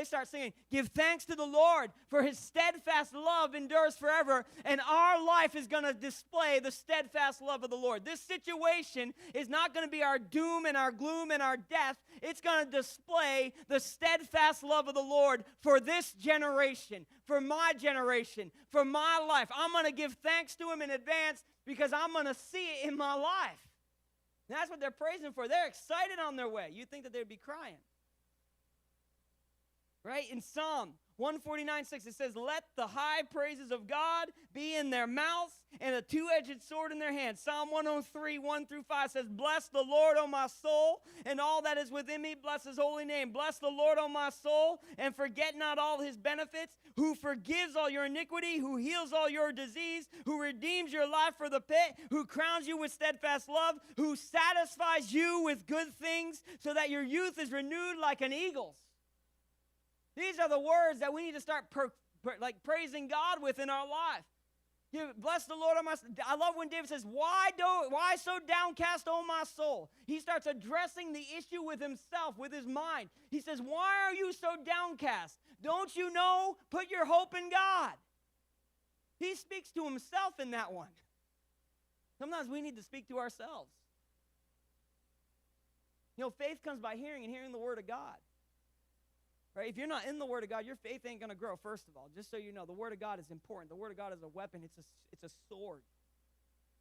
start singing, give thanks to the Lord, for his steadfast love endures forever. And our life is going to display the steadfast love of the Lord. This situation is not going to be our doom and our gloom and our death. It's going to display the steadfast love of the Lord for this generation, for my generation, for my life. I'm going to give thanks to him in advance because I'm going to see it in my life. And that's what they're praising for. They're excited on their way. You'd think that they'd be crying. Right? In Psalm 149:6, it says, let the high praises of God be in their mouths and a two-edged sword in their hands. Psalm 103:1-5 says, bless the Lord, O my soul, and all that is within me, bless his holy name. Bless the Lord, O my soul, and forget not all his benefits, who forgives all your iniquity, who heals all your disease, who redeems your life for the pit, who crowns you with steadfast love, who satisfies you with good things so that your youth is renewed like an eagle's. These are the words that we need to start praising God with in our life. Bless the Lord, I love when David says, why so downcast, O my soul? He starts addressing the issue with himself, with his mind. He says, why are you so downcast? Don't you know? Put your hope in God. He speaks to himself in that one. Sometimes we need to speak to ourselves. Faith comes by hearing and hearing the word of God. Right? If you're not in the Word of God, your faith ain't going to grow, first of all. Just so you know, the Word of God is important. The Word of God is a weapon. It's a sword.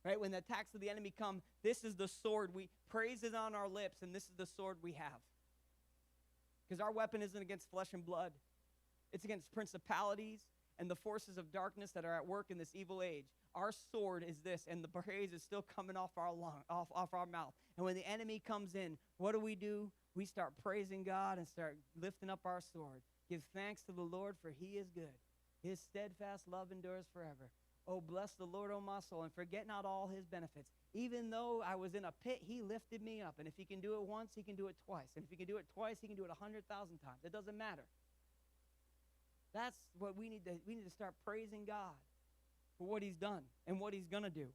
Right? When the attacks of the enemy come, this is the sword. We praise it on our lips, and this is the sword we have. Because our weapon isn't against flesh and blood. It's against principalities and the forces of darkness that are at work in this evil age. Our sword is this, and the praise is still coming off our mouth. And when the enemy comes in, what do? We start praising God and start lifting up our sword. Give thanks to the Lord, for he is good. His steadfast love endures forever. Oh, bless the Lord, O my soul, and forget not all his benefits. Even though I was in a pit, he lifted me up. And if he can do it once, he can do it twice. And if he can do it twice, he can do it 100,000 times. It doesn't matter. That's what we need to start praising God for what he's done and what he's going to do.